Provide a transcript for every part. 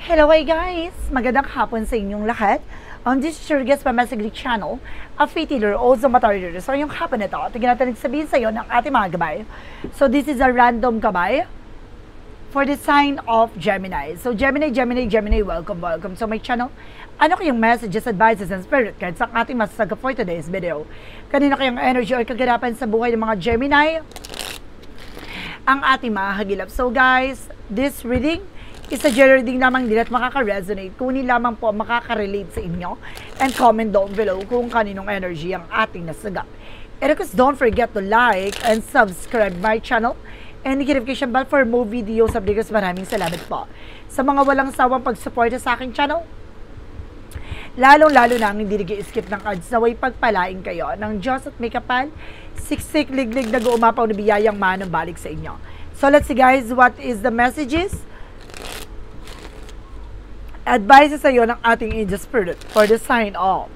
Hello guys! Magandang hapon sa inyong lahat. This is your guest pa Messigli Channel, a faith healer, also matarder. So yung hapon na ito, tingnan natin nagsabihin sa iyo ng ating mga gabay. So this is a random gabay for the sign of Gemini. So Gemini, welcome to my channel. Ano kayong messages, advices, and spirit guides ang ating masasaga for today's video? Kanina kayong energy o kaganapan sa buhay ng mga Gemini ang ating mahagilap. So guys, this reading is a general reading lamang din at makaka-resonate. Kunin lamang po makaka-relate sa inyo and comment down below kung kaninong energy ang ating nasaga. And of course, don't forget to like and subscribe my channel and notification bell for more videos updates. Maraming salamat po sa mga walang sawang pag-support sa aking channel. Lalong-lalo na ang hindi nag-i-skip ng cards na way pagpalain kayo ng Diyos at may kapal, siksik, liglig, nag-uumapaw na biyayang manong balik sa inyo. So let's see guys, what is the messages? Advice sa iyo ng ating angel spirit for the sign of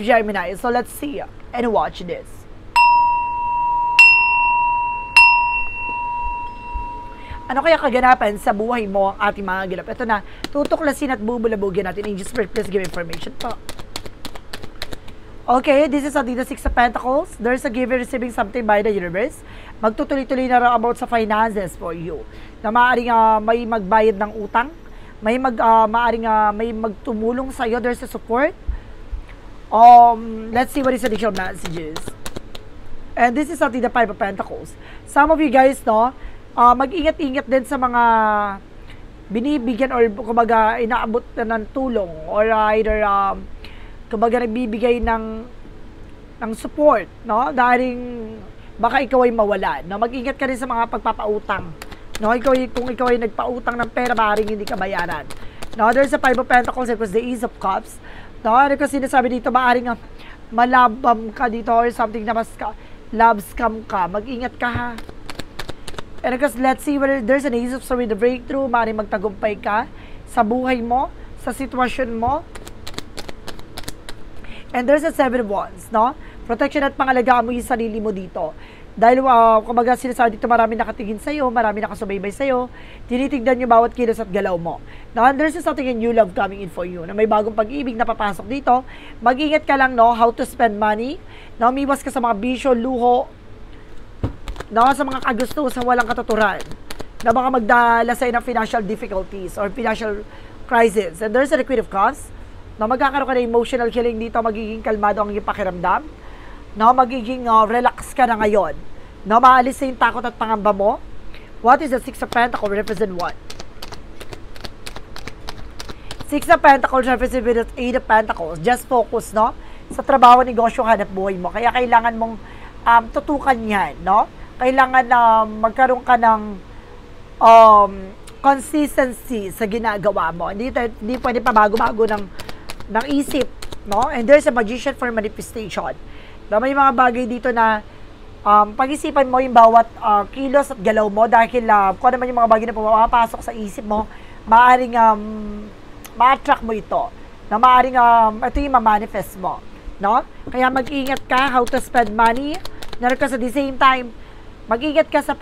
Gemini. So let's see and watch this. Ano kaya kaganapan sa buhay mo ang ating mga gilap? Ito na, tutuklasin at bubulabugin natin. Angel spirit, please give information po. Okay, this is the Six of Pentacles. There's a giving, receiving something by the universe. Magtutuloy-tuloy na rin about sa finances for you. Na maaaring may magbayad ng utang. Maaaring may magtumulong sa iyo. There's a support. Let's see what is additional messages. And this is the Five of Pentacles. Some of you guys, no, mag-ingat-ingat din sa mga binibigyan or kumbaga inaabot na ng tulong or either kumbaga nagbibigay ng support, no? Dahil baka ikaw ay mawala, no? Mag-ingat ka rin sa mga pagpapautang, no? Kung ikaw ay nagpautang ng pera, maaaring hindi ka bayaran, no? There's a Five of Pentacles, it was the Ace of Cups, no? Kasi sinasabi dito, maaaring malabam ka dito or something na mas love scam ka. Mag-ingat ka, ha? And because let's see whether there's an Ace of Swords with the breakthrough, maaaring magtagumpay ka sa buhay mo, sa sitwasyon mo. And there's a Seven of Wands, no? Protection at pangalagaan mo yung sarili mo dito. Dahil, kumbaga sinasabi dito, marami nakatingin sa'yo, marami nakasubaybay sa'yo, tinitignan yung bawat kilos at galaw mo. Now, there's something in new love coming in for you, na may bagong pag-ibig na papasok dito. Mag-ingat ka lang, no? How to spend money. No? Umiwas ka sa mga bisyo, luho, no? Sa mga kagusto, sa walang katuturan. Na baka magdala sa'yo ng financial difficulties or financial crisis. And there's a Queen of Cups. No, magkakaroon ka ng emotional healing dito, magiging kalmado ang iyong pakiramdam. No, magiging relax ka na ngayon. No, maalis sa yung takot at pangamba mo. What is the Six of Pentacles represent what? Six of Pentacles represent with the Eight of Pentacles. Just focus, no? Sa trabaho, negosyo, hanap buhay mo. Kaya kailangan mong tutukan yan, no? Kailangan na magkaroon ka ng consistency sa ginagawa mo. Hindi pwede pa bago-bago ng isip, no? And there's a magician for manifestation. Na may mga bagay dito na pag-isipan mo yung bawat kilos at galaw mo dahil kung ano man yung mga bagay na pumapasok sa isip mo, maaaring ma-attract mo ito. Na maaaring ito yung ma-manifest mo, no? Kaya mag-ingat ka how to spend money. Because at the same time, mag-ingat ka sa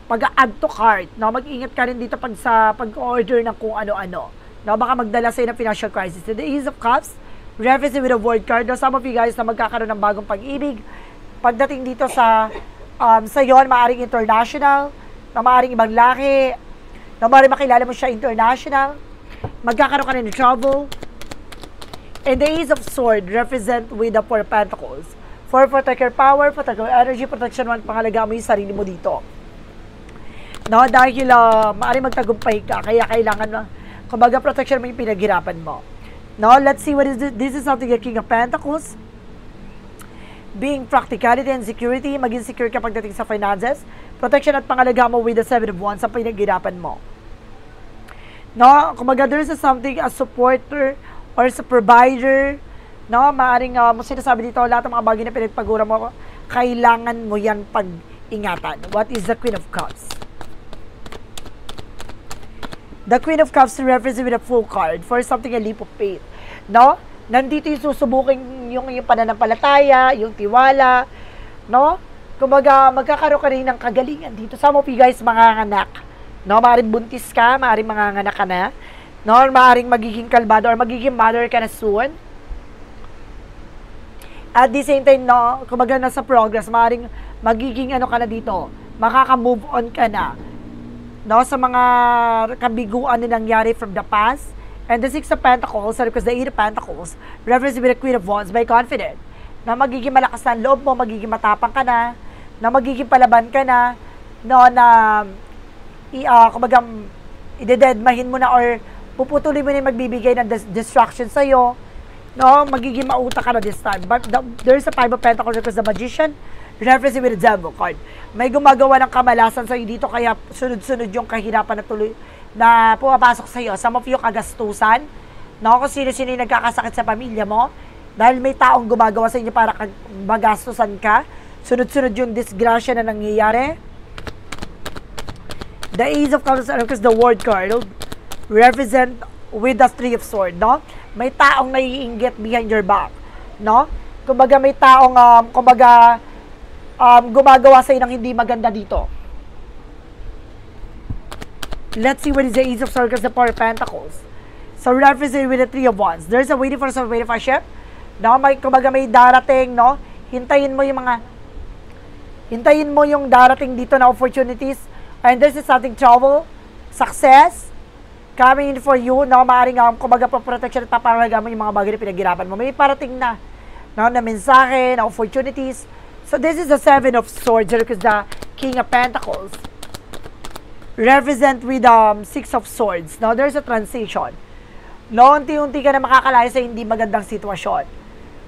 pag-add to cart, no? Mag-ingat ka rin dito pag-order ng kung ano-ano. No, baka magdala sa'yo ng financial crisis. The Ace of Cups, reference with a word card. No, some of you guys na magkakaroon ng bagong pag-ibig. Pagdating dito sa yon, maaaring international, na maaaring ibang laki, na maaaring makilala mo siya international. Magkakaroon ka rin ng travel. And the Ace of Swords represent with the Four Pentacles. For protect your power, protect your energy, protection mo, pangalagaan mo yung sarili mo dito. No, dahil maaaring magtagumpay ka, kaya kailangan kumbaga protection mo yung pinaghirapan mo. No, let's see what is this. This is something the King of Pentacles. Being practicality and security, maging secure ka pagdating sa finances. Protection at pangalagaan mo with the Seven of Wands sa pinaghirapan mo. No, kumbaga there's something as supporter or as a provider. No, maaring sinasabi dito, lahat ng mga bagay na pinagpagura mo, kailangan mo yan pag-ingatan. What is the Queen of Cups? The Queen of Cups represents with a full card for something a leap of faith. No? Nandito yung susubukin yung pananampalataya, yung tiwala, no? Kumbaga, magkakaroon ka rin ng kagalingan dito. Some of you guys, manganganak. No, maaaring buntis ka, maaaring manganganak ka na. No, or maaaring magiging kalbado or magiging mother ka na soon. At the same time, no, kumbaga nasa progress, maaaring magiging ano ka na dito, makaka-move on ka na. No, sa mga kabiguan na nangyari from the past. And the Six of Pentacles, because the Eight of Pentacles represents with the Queen of Wands by confident. Na magiging malakas na loob mo, magiging matapang ka na magiging palaban ka na, no, na kumbaga, idededmahin mo na or puputulin mo na yung magbibigay ng distraction sa'yo, no, magiging mauta ka na this time. But there's a Five of Pentacles because the Magician reference with the Devil card. May gumagawa ng kamalasan sa'yo dito, kaya sunod-sunod yung kahirapan na tuloy na pumapasok sa'yo. Some of you kagastusan, no, kung sino-sino yung nagkakasakit sa pamilya mo, dahil may taong gumagawa sa inyo para magastusan ka, sunod-sunod yung disgrasya na nangyayari. The Ace of Cups, because the World card represent with the Three of Swords, no? May taong naiinggit behind your back, no? Kumbaga may taong gumagawa sa inyo ng hindi maganda dito. Let's see what is the Ace of Swords, because the Four of Pentacles. So represent with the Three of Wands. There's a waiting for a ship. No, kumbaga may darating, no? Hintayin mo yung darating dito na opportunities. And this is something trouble, success, coming in for you, no? Maaaring kumbaga protection at paparaga mo yung mga bagay na pinaghirapan mo. May parating na, no? Na mensahe, na opportunities. So this is the Seven of Swords, because the King of Pentacles represent with Six of Swords. No, there's a transition. No, unti-unti ka na makakalaya sa hindi magandang sitwasyon.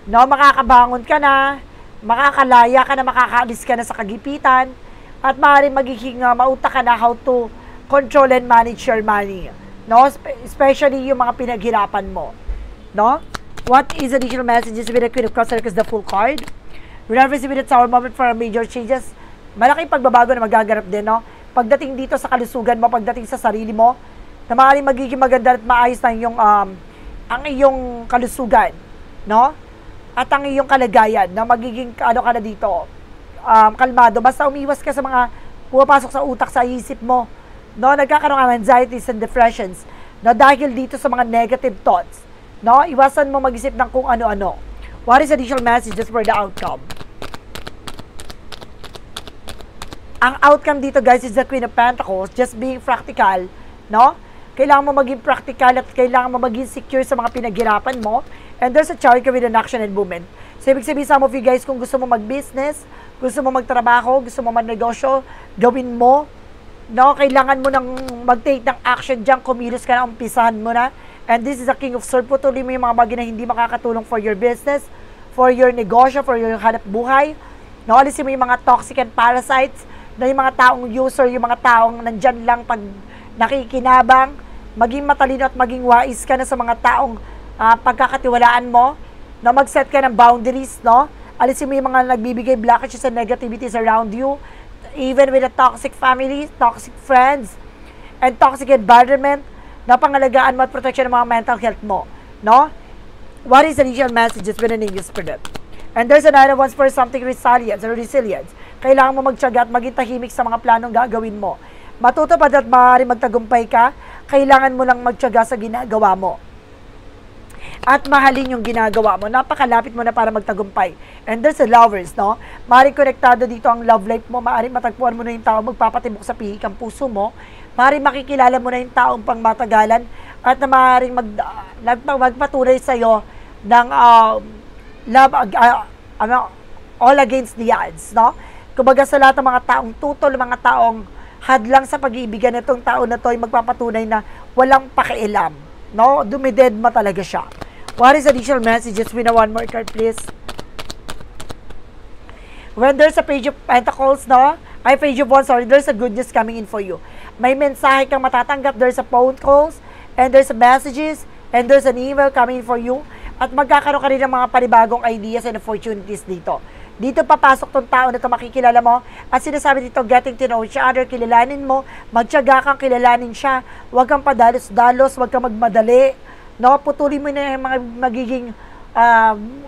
No, makakabangon ka na, makakalaya ka na, makakaalis ka na sa kagipitan, at maaaring magiging mauta ka na how to control and manage your money. No, especially yung mga pinaghirapan mo. No? What is additional messages with the Queen of Cups, because the Full card? Reference with the Tower moment for major changes. Malaking pagbabago na magaganap din, no? Pagdating dito sa kalusugan mo, pagdating sa sarili mo, na maaaring magiging maganda at maayos na yung, ang iyong kalusugan, no? At ang iyong kalagayan, na magiging, ano ka na dito, kalmado. Basta umiwas ka sa mga pumapasok sa utak, sa isip mo, no? Nagkakaroon ng anxieties and depressions, no? Dahil dito sa mga negative thoughts, no? Iwasan mo mag-isip ng kung ano-ano. What is additional messages for the outcome? Ang outcome dito, guys, is the Queen of Pentacles, just being practical, no? Kailangan mo maging practical at kailangan mo maging secure sa mga pinaghirapan mo. And there's a chart with an action and movement. So, ibig sabihin, some of you guys, kung gusto mo mag-business, gusto mo magtrabaho, gusto mo mag-negosyo, gawin mo, no? Kailangan mo nang mag-take ng action dyan, kumilos ka na, umpisahan mo na. And this is a King of Swords. Putuloy mo yung mga bagay na hindi makakatulong for your business, for your negosyo, for your hanap buhay. No? Alisin mo yung mga toxic and parasites, na yung mga taong user, yung mga taong nandyan lang pag nakikinabang, maging matalino at maging wise ka na sa mga taong pagkakatiwalaan mo, na mag-set ka ng boundaries, no? Alisin mo yung mga nagbibigay blockages and negativities around you, even with a toxic family, toxic friends, and toxic environment, na pangalagaan mo at protection ng mga mental health mo, no? What is the initial messages with an English spirit? And there's another one for something resilience or resilience. Kailangan mo magtiyaga at maging tahimik sa mga planong gagawin mo. Matutupad at maaari magtagumpay ka, kailangan mo lang magtiyaga sa ginagawa mo. At mahalin yung ginagawa mo. Napakalapit mo na para magtagumpay. And there's a lovers, no? Maaaring konektado dito ang love life mo. Maaaring matagpuan mo na yung tao magpapatibok sa pihik ang puso mo. Maaaring makikilala mo na yung taong pang matagalan. At na maaaring magpatunay sa'yo ng love, all against the odds, no? Kumbaga sa lahat ng mga taong tutol, mga taong hadlang sa pag-iibigan nitong tao na to ay magpapatunay na walang pakialam, no? Dumidedma talaga siya. What is additional messages? We know one more card, please. When there's a Page of Pentacles, no? Ay, Page of Wands, sorry, there's a good news coming in for you. May mensahe kang matatanggap, there's a phone calls, and there's a messages, and there's an email coming in for you. At magkakaroon ka rin ng mga panibagong ideas and opportunities dito. Dito papasok tong tao na ito, makikilala mo. At sinasabi dito, getting to know each other, kilalanin mo, magtiyaga kang kilalanin siya. Huwag kang padalos-dalos, huwag kang magmadali. No? Putulin mo na yung mga magiging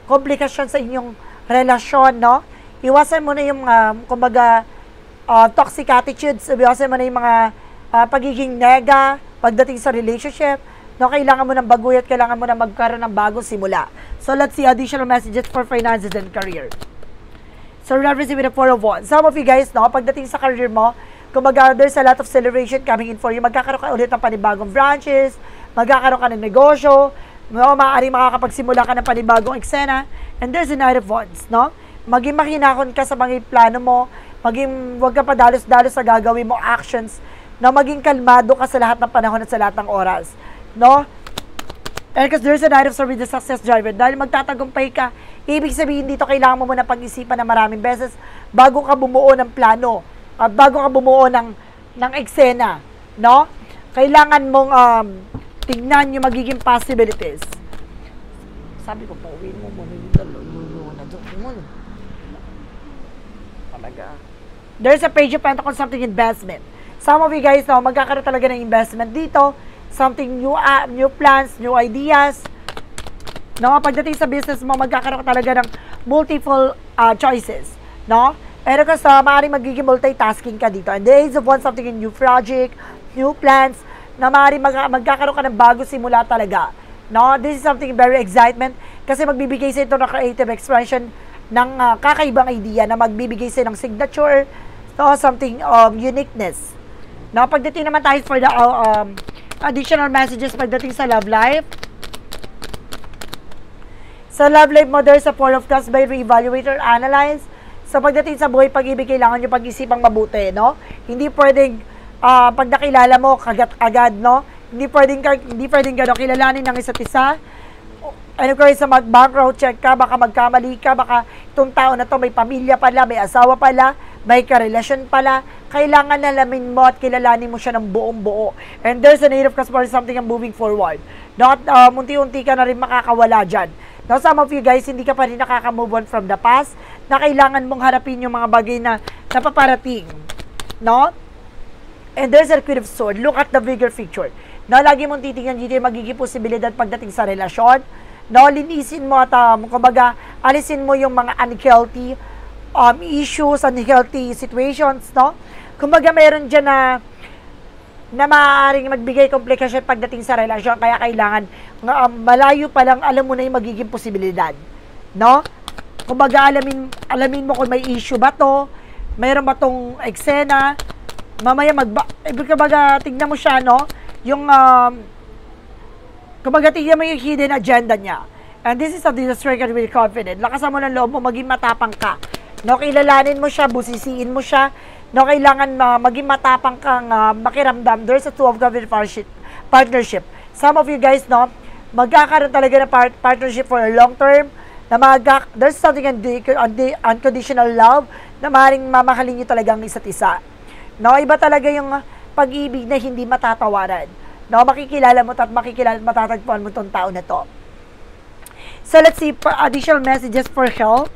komplikasyon sa inyong relasyon, no? Iwasan mo na yung, kumbaga, toxic attitudes. Iwasan mo na yung mga pagiging nega pagdating sa relationship. No, kailangan mo ng baguhin at kailangan mo na magkaroon ng bagong simula. So, let's see additional messages for finances and career. So, referencing with the 4 of Wands. Some of you guys, no, pagdating sa career mo, kumbaga, there's a lot of celebration coming in for you. Magkakaroon ka ulit ng panibagong branches, magkakaroon ka ng negosyo, no, maaaring makakapagsimula ka ng panibagong eksena, and there's a Knight of Wands, no? Maging makinakon ka sa mga plano mo, maging wag ka pa dalos-dalos sa gagawin mo actions, no, maging kalmado ka sa lahat ng panahon at sa lahat ng oras. No? And because there's a Knight of Swords with the success driver, dahil magtatagumpay ka, ibig sabihin dito kailangan mo muna pag-isipan na maraming beses bago ka bumuo ng plano, at bago ka bumuo ng eksena, no? Kailangan mong tignan yung magiging possibilities. Sabi ko, pauwiin mo muna yung na doon. Talaga. There's a Page of Pentacles, something investment. Some of you guys, no, magkakaroon talaga ng investment dito. Something new plans, new ideas. No, pagdating sa business mo, magkakaroon ka talaga ng multiple choices, no? Pero kasi maaaring magiging multitasking ka dito. And there is one something in new project, new plans, na maaaring magkakaroon ka ng bago simula talaga. No, this is something very excitement kasi magbibigay sa ito ng creative expression ng kakaibang idea na magbibigay sa ng signature, no, something uniqueness. No, pagdating naman tayo for the additional messages pagdating sa love life. Sa love life mo, there's a 4 of Cups by reevaluate or analyze. So, pagdating sa buhay pag-ibig, kailangan nyo pag-isipang mabuti, no? Hindi pwedeng, pag nakilala mo, kagat-agad, no? Hindi pwedeng gano'n, kilalanin ng isa't isa. Ano kaya sa mag-background check ka, baka magkamali ka, baka itong tao na to may pamilya pala, may asawa pala, may karelasyon pala. Kailangan nalamin mo at kilalanin mo siya ng buong-buo. And there's a Knight of Cups for something and moving forward. Not, unti-unti ka na rin makakawala dyan. Now, some of you guys, hindi ka pa rin nakaka-move on from the past, na kailangan mong harapin yung mga bagay na napaparating. No? And there's a Queen of Swords. Look at the bigger picture. No, lagi mong titingnan dito yung magiging posibilidad pagdating sa relasyon. No, linisin mo at, kumbaga, alisin mo yung mga unhealthy issues, unhealthy situations, no? Kumbaga, mayroon dyan na maaaring magbigay komplikasyon pagdating sa relasyon, kaya kailangan malayo pa lang alam mo na yung magiging posibilidad, no? Kumbaga, alamin mo kung may issue ba to, mayroon ba tong eksena, mamaya kumbaga, tignan mo siya, no? Yung kumbaga, tignan mo yung hidden agenda niya. And this is something that's very with confident. Lakasan mo ng loob mo, maging matapang ka. No, kilalanin mo siya, busisiin mo siya. No, kailangan maging matapang kang makiramdam. There's a 2 of Cups partnership. Some of you guys, no, magkakaroon talaga ng partnership for a long term. Na there's something unconditional love na maaaring mamahalin nyo talagang isa't isa. No, iba talaga yung pag-ibig na hindi matatawaran. No, makikilala mo at matatagpuan mo tong tao na to. So, let's see additional messages for health.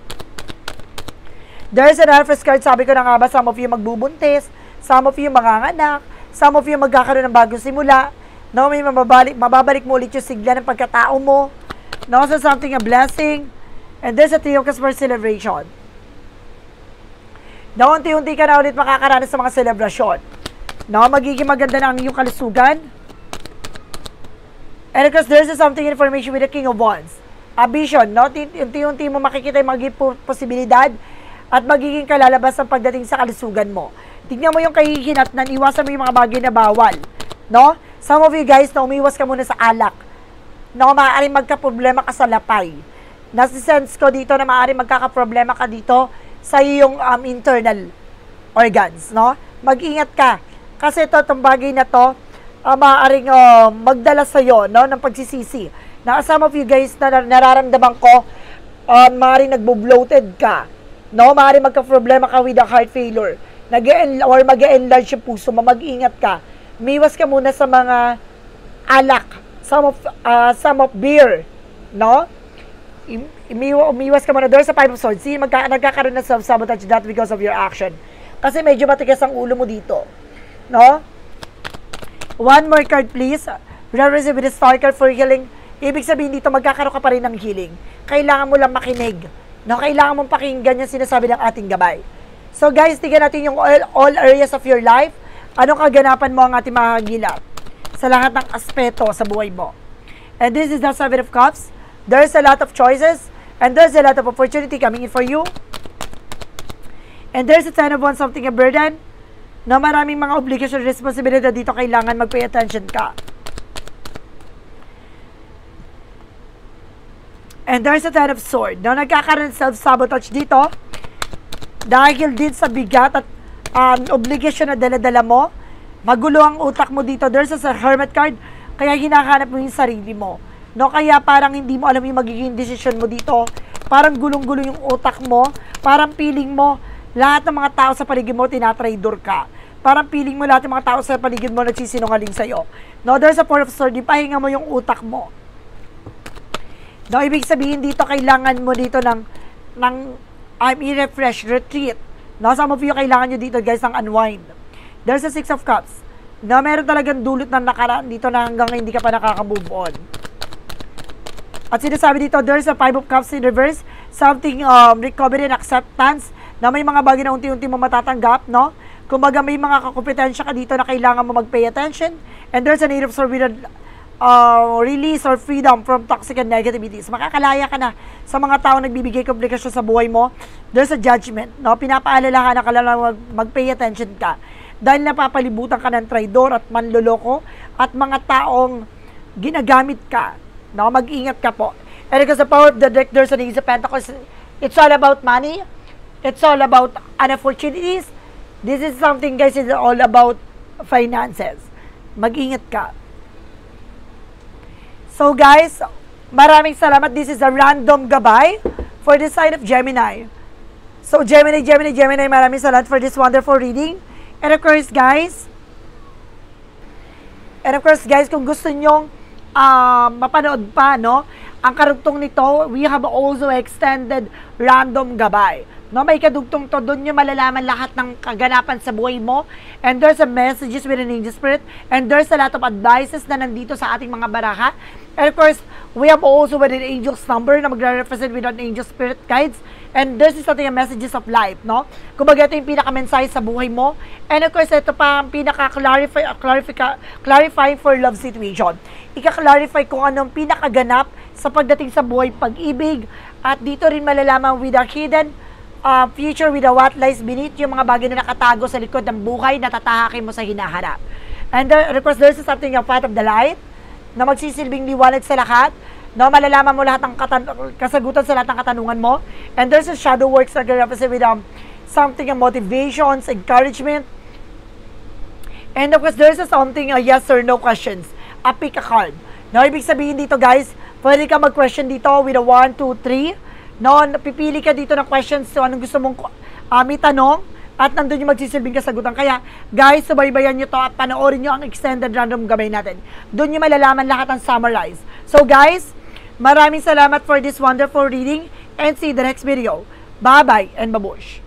There's an Empress card. Sabi ko na nga ba, some of you magbubuntis, some of you manganganak, some of you magkakaroon ng bagong simula. No, may mababalik mo ulit yung sigla ng pagkatao mo. No, so something a blessing. And there's a 3 of Cups for celebration. No, unti-unti ka na ulit makakaranas sa mga celebration. No, magiging maganda na ang iyong kalusugan. And because there's something information with the King of Wands. A vision, no? Unti-unti mo makikita yung magiging posibilidad at magiging kalalabas ang pagdating sa kalusugan mo. Tignan mo yung kahihinatnan, iwasan mo yung mga bagay na bawal. No? Some of you guys, na umiwas ka muna sa alak. No, maaaring magka-problema ka sa lapay. Nasi-sense ko dito na maaaring magkaka-problema ka dito sa iyong internal organs. No? Mag-ingat ka. Kasi itong bagay na to, maaaring magdala sa'yo, no, ng pagsisisi. Na some of you guys na nararamdaman ko, maaaring nagbo-bloated ka. No, maaaring magka-problema ka with a heart failure. Or mag-enlarge yung puso mo, mag-ingat ka. Umiwas ka muna sa mga alak, some of beer, no? Umiwas ka muna doon sa 5 of Swords. See, nagkakaroon na self-sabotage that because of your action. Kasi medyo matigas ang ulo mo dito, no? One more card, please. Reference with the Star card for healing. Ibig sabihin dito, magkakaroon ka pa rin ng healing. Kailangan mo lang makinig. No, kailangan mong pakinggan yung sinasabi ng ating gabay. So guys, tignan natin yung all areas of your life. Anong kaganapan mo ang ating makakagilap sa lahat ng aspeto sa buhay mo. And this is the Seven of Cups. There's a lot of choices and there's a lot of opportunity coming in for you. And there's a Ten of Wands, something a burden. Na maraming mga obligation, responsibility dito, kailangan mag-pay attention ka. And there's a Ten of Swords. Now, nagkakaroon self-sabotage dito dahil din sa bigat at obligation na dala-dala mo. Magulo ang utak mo dito. There's a Hermit card, kaya hinahanap mo yung sarili mo. No, kaya parang hindi mo alam yung magiging decision mo dito. Parang gulong-gulo yung utak mo. Parang feeling mo, lahat ng mga tao sa paligid mo, tinatraidor ka. Parang feeling mo, lahat ng mga tao sa paligid mo, nagsisinungaling sa'yo. No, there's a Four of Swords. Ipahinga mo yung utak mo. No, ibig sabihin dito, kailangan mo dito ng i-refresh, retreat. No, some of you, kailangan nyo dito, guys, ng unwind. There's a Six of Cups. No, meron talagang dulot ng nakaraan dito na hanggang hindi ka pa nakaka-move on. At sinasabi dito, there's a Five of Cups in reverse. Something, recovery and acceptance, na may mga bagay na unti-unti mo matatanggap, no? Kumbaga, may mga kakompetensya ka dito na kailangan mo mag-pay attention. And there's a Eight of Swords with release or freedom from toxic and negativities. Makakalaya ka na sa mga tao nagbibigay komplikasyon sa buhay mo. There's a judgment, no? Pinapaalalahanan ka lang mag-pay attention ka. Dahil napapalibutan ka ng traidor at manloloko at mga taong ginagamit ka. No? Mag-ingat ka po. And because the power of the deck, there's an Ace of Pentacles. It's all about money. It's all about opportunities. This is something, guys, is all about finances. Mag-ingat ka. So guys, maraming salamat. This is a random gabay for the sign of Gemini. So Gemini, maraming salamat for this wonderful reading. And of course, guys, kung gusto nyong mapanood pa, no, ang karugtong nito, we have also extended random gabay. No, may kadugtong to, doon nyo malalaman lahat ng kaganapan sa buhay mo. And there's a messages with an angel spirit. And there's a lot of advices na nandito sa ating mga baraha. And of course, we have also with an angel's number na magre-represent with an angel spirit guides. And this is something, messages of life, no? Kumbaga, ito yung pinaka-mensahe sa buhay mo. And of course, ito pa ang pinaka-clarifying for love situation. Ika-clarify kung anong pinakaganap sa pagdating sa buhay pag-ibig. At dito rin malalaman with our hidden future with the what lies beneath, yung mga bagay na nakatago sa likod ng buhay na tatahakin mo sa hinaharap. And of course, there's something, yung path of the light, na magsisilbing liwanag sa lahat, no, malalaman mo lahat ng kasagutan sa lahat ng katanungan mo. And there's a shadow works na represent with something, motivations, encouragement. And of course, there's something, yes or no questions. Pick a card. No, ibig sabihin dito, guys, pwede ka mag-question dito with a 1, 2, 3. No, pipili ka dito ng questions so anong gusto mong may tanong at nandun yung magsisilbing kasagutan. Kaya, guys, subaybayan nyo to at panoorin nyo ang extended random gabay natin. Doon nyo malalaman lahat ang summarize. So, guys, maraming salamat for this wonderful reading and see you the next video. Bye-bye and babush!